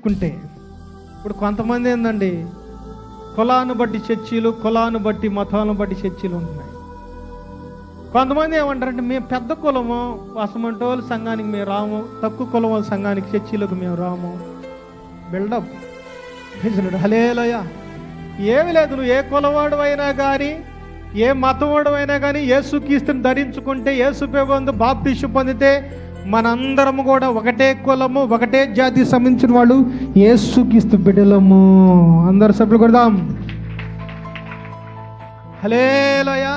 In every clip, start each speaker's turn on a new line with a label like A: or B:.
A: చూసుకుంటే ఇప్పుడు కొంతమంది ఏందండి, కులాన్ని బట్టి చర్చీలు, కులాన్ని బట్టి మతాలను బట్టి చర్చీలు ఉంటున్నాయి. కొంతమంది ఏమంటారంటే మేము పెద్ద కులము, అసమంటి వాళ్ళ సంఘానికి మేము రాము, తక్కువ కులం వాళ్ళ సంఘానికి చర్చీలకు మేము రాము. బిల్డప్. హల్లెలూయా. ఏమి లేదు, నువ్వు ఏ కులవాడు అయినా కానీ, ఏ మతవాడు అయినా కానీ యేసుక్రీస్తుని ధరించుకుంటే, యేసు ప్రభువునందు బాప్తిస్మం పొందితే మనందరము కూడా ఒకటే కులము, ఒకటే జాతికి సంబంధించిన వాళ్ళు, యేసుక్రీస్తు బిడ్డలము. అందరు సభ్యులు కొడదాం హల్లెలూయా,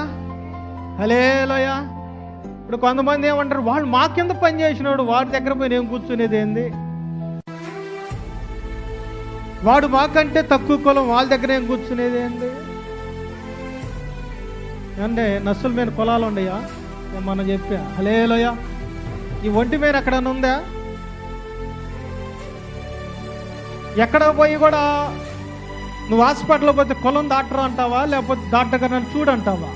A: హల్లెలూయా. ఇప్పుడు కొంతమంది ఏమంటారు, వాళ్ళు మా కింద పని చేసినాడు, వాడి దగ్గర పోయి నేను కూర్చునేది ఏంది, వాడు మాకంటే తక్కువ కులం, వాళ్ళ దగ్గర ఏం కూర్చునేది ఏంది అంటే నస్సుల మీద కులాలు ఉండయా మనం చెప్పా. హల్లెలూయా. ఈ ఒంటి మీద ఎక్కడన్నా ఉందా? ఎక్కడ పోయి కూడా నువ్వు హాస్పిటల్లో పోతే కులం డాక్టర్ అంటావా, లేకపోతే డాక్టర్ గారు నన్ను చూడంటావా?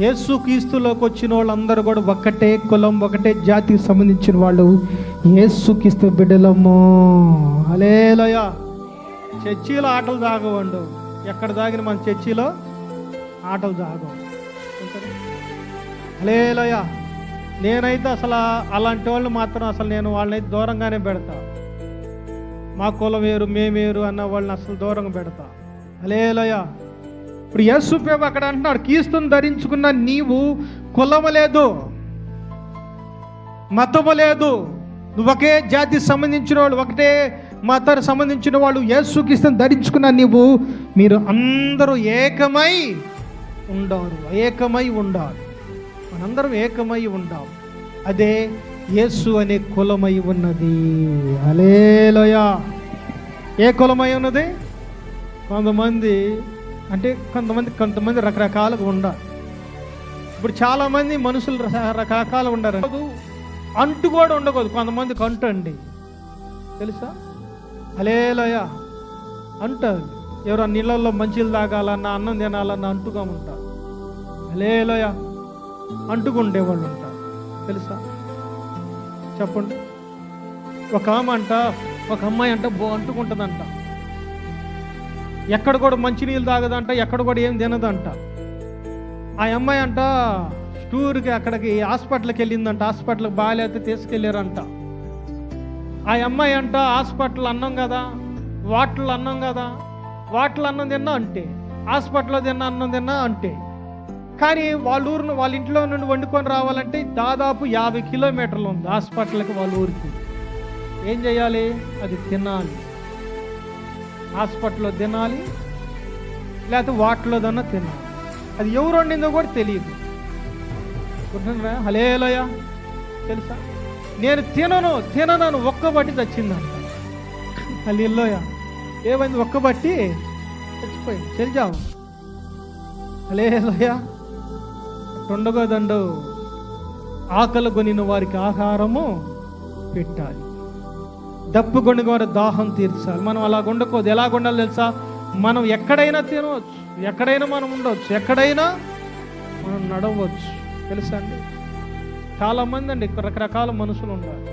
A: యేసుక్రీస్తులోకి వచ్చిన వాళ్ళందరూ కూడా ఒకటే కులం, ఒకటే జాతికి సంబంధించిన వాళ్ళు, యేసుక్రీస్తు బిడ్డలము. హల్లెలూయా. చర్చిలో ఆటలు సాగవండు, ఎక్కడ సాగిన మన చర్చిలో ఆటలు సాగవు. హల్లెలూయా. నేనైతే అసలు అలాంటి వాళ్ళు మాత్రం అసలు నేను వాళ్ళనైతే దూరంగానే పెడతా. మా కులం వేరు, మేమేరు అన్న వాళ్ళని అసలు దూరంగా పెడతా. హల్లెలూయా. ఇప్పుడు యేసు ప్రభు అక్కడ అంటున్నాడు, క్రీస్తుని ధరించుకున్న నీవు కులము లేదు, మతము లేదు, నువ్వు ఒకే జాతికి సంబంధించిన వాళ్ళు, ఒకటే మతానికి సంబంధించిన వాళ్ళు, యేసుక్రీస్తుని ధరించుకున్న నీవు, మీరు అందరూ ఏకమై ఉండారు, ఏకమై ఉండాలి. మనందరం ఏకమై ఉండాలి. అదే యేసు అనే కులమై ఉన్నది. హల్లెలూయా. ఏ కులమై ఉన్నది? కొంతమంది అంటే కొంతమంది రకరకాలుగా ఉండాలి. ఇప్పుడు చాలామంది మనుషులు రకరకాలు ఉండారు. అంటు కూడా ఉండకూడదు. కొంతమందికి అంటు అండి, తెలుసా? హల్లెలూయా. అంటారు, ఎవరో నీళ్ళల్లో మంచిలు తాగాలన్నా, అన్నం తినాలన్నా అంటుగా ఉంటారు. హల్లెలూయా. అంటుకుండేవాళ్ళు ఉంటారు, తెలుసా? చెప్పండి. ఒక అమ్మాయి అంట అంటుకుంటుందంట, ఎక్కడ కూడా మంచినీళ్ళు తాగదంట, ఎక్కడ కూడా ఏం తినదంట. ఆ అమ్మాయి అంట టూర్కి అక్కడికి హాస్పిటల్కి వెళ్ళిందంట, హాస్పిటల్కి బాగాలేకపోతే తీసుకెళ్ళారంట. ఆ అమ్మాయి అంట హాస్పిటల్ అన్నం కదా, వాటిలో అన్నం కదా, వాటిలో అన్నం తిన్నా అంటే, హాస్పిటల్లో అన్నం తిన్నా అంటే. కానీ వాళ్ళ ఇంట్లో నుండి వండుకొని రావాలంటే దాదాపు 50 కిలోమీటర్లు ఉంది హాస్పిటల్కి, వాళ్ళ ఊరికి. ఏం చేయాలి? అది తినాలి, హాస్పిటల్లో తినాలి, లేకపోతే వాటిలో దన్నా తినాలి. అది ఎవరు వండిందో కూడా తెలియదు. హల్లెలూయా. తెలుసా? నేను తినను ఒక్కబట్టి చచ్చిందంట. హల్లెలూయా. ఏమైంది? ఒక్కబట్టి చచ్చిపోయింది. తెలిసావు? హల్లెలూయా. ఉండగదండు. ఆకలి కొనిన వారికి ఆహారము పెట్టాలి, దప్పు కొనిన వారి దాహం తీర్చాలి. మనం అలా ఉండకూడదు. ఎలా ఉండాలి తెలుసా? మనం ఎక్కడైనా తినవచ్చు, ఎక్కడైనా మనం ఉండవచ్చు, ఎక్కడైనా మనం నడవచ్చు. తెలుసా అండి? చాలామంది అండి రకరకాల మనుషులు ఉండాలి.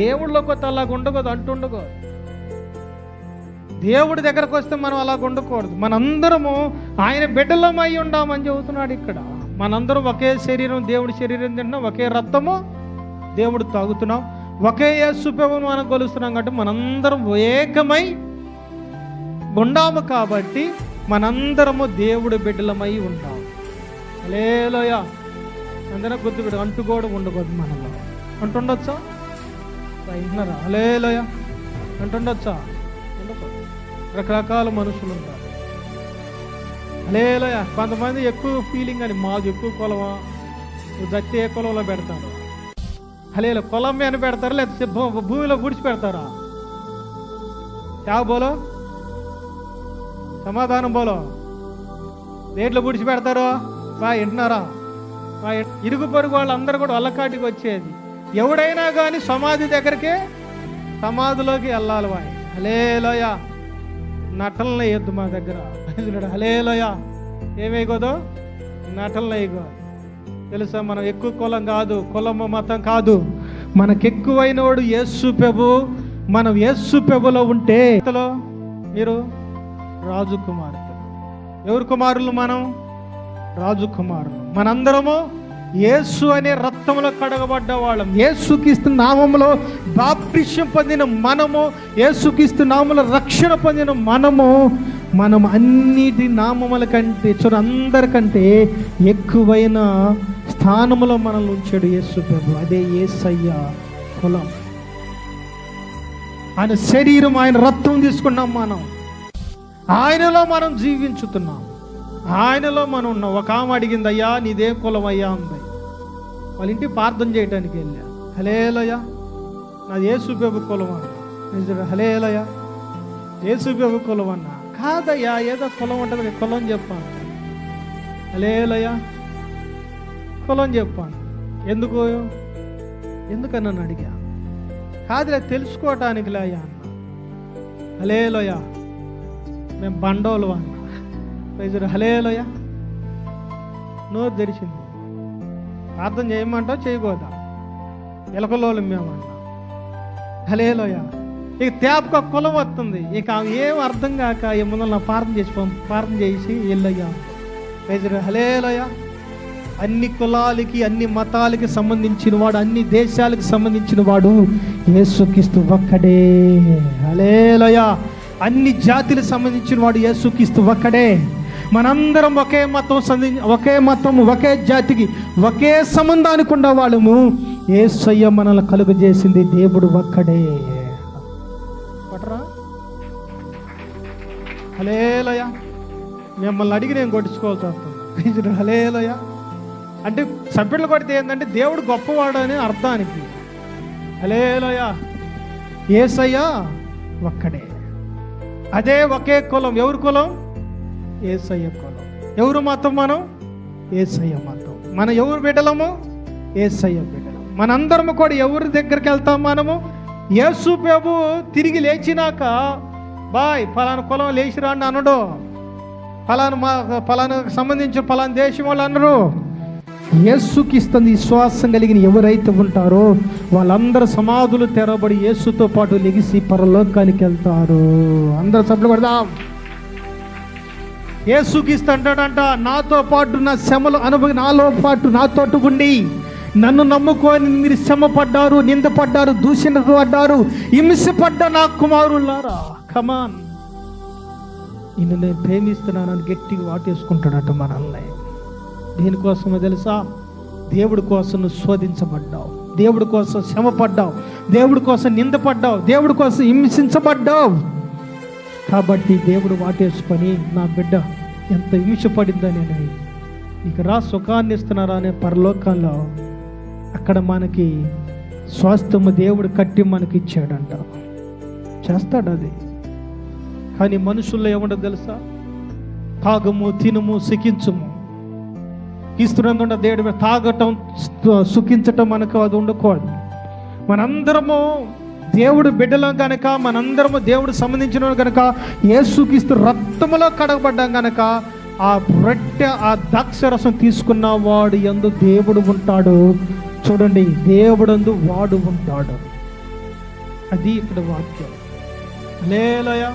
A: దేవుళ్ళకి వస్తే అలాగ ఉండకూడదు, అంటుండకూడదు. దేవుడి దగ్గరకు వస్తే మనం అలాగ ఉండకూడదు. మనందరము ఆయన బిడ్డలమై ఉండామని చెబుతున్నాడు ఇక్కడ. మనందరం ఒకే శరీరం, దేవుడి శరీరం తింటున్నాం, ఒకే రక్తము దేవుడు తాగుతున్నాం, ఒకే యేసు ప్రభువును మనం కొలుస్తున్నాం. కాబట్టి మనందరం ఏకమై ఉండాము. కాబట్టి మనందరము దేవుడి బిడ్డలమై ఉండాము. హల్లెలూయా. అందరూ గుర్తుపెట్టు, అంటుకోవడం ఉండకూడదు మనలో. అంటుండొచ్చా? విన్నారా? హల్లెలూయా. అంటుండొచ్చా? ఉండకూడదు. రకరకాల మనుషులు ఉంటారు. హల్లెలూయా. కొంతమంది ఎక్కువ ఫీలింగ్ అని, మాది ఎక్కువ కులమా, నువ్వు దత్తి ఏ కులంలో పెడతారు? హల్లెలూయా. కులం మీద పెడతారు, లేకపోతే భూమిలో గుడిచి పెడతారా? క్యా బోలో? సమాధానం బోలో. దేంట్లో గుడిచి పెడతారు? వింటున్నారా? ఇరుగు పొరుగు వాళ్ళందరూ కూడా వల్లకాటికి వచ్చేది. ఎవడైనా కానీ సమాధి దగ్గరికే, సమాధిలోకి వెళ్ళాలి. హల్లెలూయా. నటనలు వేయొద్దు మా దగ్గర. హల్లెలూయా. ఏమేయకూడదు? నటనలు వేయకూడదు. తెలుసా? మనం ఎక్కువ కులం కాదు, కులము మతం కాదు. మనకెక్కువైన వాడు యేసు ప్రభు, మనం యేసు ప్రభులో ఉంటే మీరు రాజు కుమార్తెలు. ఎవరు కుమారులు? మనం రాజు కుమారులు. మనందరము యేసు అనే రక్తంలో కడగబడ్డ వాళ్ళం. యేసుక్రీస్తు నామములో బాప్తిస్మం పొందిన మనము, యేసుక్రీస్తు నామములో రక్షణ పొందిన మనం అన్నిటి నామముల కంటే అందరికంటే ఎక్కువైన స్థానములో మనల్ని ఉంచాడు యేసు ప్రభు. అదే యేసయ్య కులం. ఆయన శరీరం, ఆయన రక్తం తీసుకున్నాం. మనం ఆయనలో మనం జీవించుతున్నాం, ఆయనలో మనం ఉన్నాం. ఒక ఆమె అడిగింది, అయ్యా నీదే కులం అయ్యా ఉంది. వాళ్ళ ఇంటికి ప్రార్థన చేయడానికి వెళ్ళా. హల్లెలూయా, నాది యేసు ప్రభు కులం అన్నా. హల్లెలూయా, యేసు ప్రభు కులం అన్నా. కాదయ్యా, ఏదో కులం ఉంటుంది, కులం చెప్పాను. హల్లెలూయా, కులం చెప్పాను. ఎందుకని నన్ను అడిగా. కాదులే, తెలుసుకోవటానికి అయ్యా అన్న. హల్లెలూయా, మేము బండోలు అన్న. హల్లెలూయా, నోరు తెరిచింది. ప్రార్థన చేయమంటావు, చేయకూడదా? ఎలకలోలు మేమన్నా. హల్లెలూయా, ఇక తేపక కులం వస్తుంది. ఇక ఏం అర్థం కాక ఈ ముందు ప్రార్థన చేసి వెళ్ళయ్యా. హల్లెలూయా, అన్ని కులాలకి, అన్ని మతాలకి సంబంధించిన వాడు, అన్ని దేశాలకు సంబంధించిన వాడు యేసుక్రీస్తు ఒక్కడే. హల్లెలూయా, అన్ని జాతులకు సంబంధించిన వాడు యేసుక్రీస్తు ఒక్కడే. మనందరం ఒకే మతం, ఒకే జాతికి, ఒకే సంబంధానికి ఉన్న వాళ్ళము. యేసయ్య మనల్ని కలుగజేసింది దేవుడు ఒక్కడే. పటరా? హల్లెలూయా, మిమ్మల్ని అడిగి నేను కొట్టించుకోవాల్సి వస్తుంది. హల్లెలూయా అంటే సభ్యులు కొడితే ఏంటంటే దేవుడు గొప్పవాడు అని అర్థానికి. హల్లెలూయా, యేసయ్య ఒక్కడే. అదే ఒకే కులం. ఎవరు కులం? యేసయ్య కులం. ఎవరు మతం? మనం యేసయ్య మతం. మనం ఎవరు బిడ్డలము? యేసయ్య బిడ్డలం. మనందరము కూడా ఎవరి దగ్గరికి వెళ్తాం? మనము యేసు ప్రభు తిరిగి లేచినాక బాయ్ ఫలానా కులం లేచిరా అని అనడు. ఫలానా సంబంధించిన ఫలానా దేశం వాళ్ళు అనరు. యేసుకి ఇస్తుంది విశ్వాసం కలిగిన ఎవరైతే ఉంటారో వాళ్ళందరూ సమాధులు తెరబడి యేసుతో పాటు లెగిసి పరలోకానికి వెళ్తారు. అందరూ సభలు పడదాం. యేసుకి ఇస్తాడంట, నాతో పాటు నా శ్రమలు నాలో పాటు నాతోటి ఉండి నన్ను నమ్ముకొని మీరు శ్రమ పడ్డారు, నిందపడ్డారు, దూషించబడ్డారు, హింసపడ్డ నా కుమారులారా, కమాన్, నిన్ను నేను ప్రేమిస్తున్నానని గట్టిగా వాటేసుకుంటాడట మనల్ని. దేనికోసమో తెలుసా? దేవుడి కోసం నువ్వు శోధించబడ్డావు, దేవుడి కోసం శ్రమపడ్డావు, దేవుడి కోసం నిందపడ్డావు, దేవుడి కోసం హింసించబడ్డావు. కాబట్టి దేవుడు వాటేసుకొని నా బిడ్డ ఎంత హింసపడిందని నీకు రా సుఖాన్ని ఇస్తున్నారా అనే పరలోకంలో అక్కడ మనకి స్వాస్థ్యము దేవుడు కట్టి మనకి ఇచ్చాడంట. చేస్తాడు అది. కానీ మనుషుల్లో ఏముండదు తెలుసా? తాగము, తినము, సుఖించము. ఇస్తున్నందుండ దేవుడు తాగటం, సుఖించటం మనకు అది ఉండకూడదు. మనందరము దేవుడు బిడ్డలం కనుక, మనందరము దేవుడు సంబంధించిన కనుక, యేసుక్రీస్తు రక్తములో కడగబడ్డాం కనుక ఆ రొట్టె, ఆ ద్రాక్షరసం తీసుకున్న వాడు యందు దేవుడు ఉంటాడు. చూడండి, దేవుడందు వాడు ఉంటాడు. అది ఇక్కడ వాక్యం. హల్లెలూయా.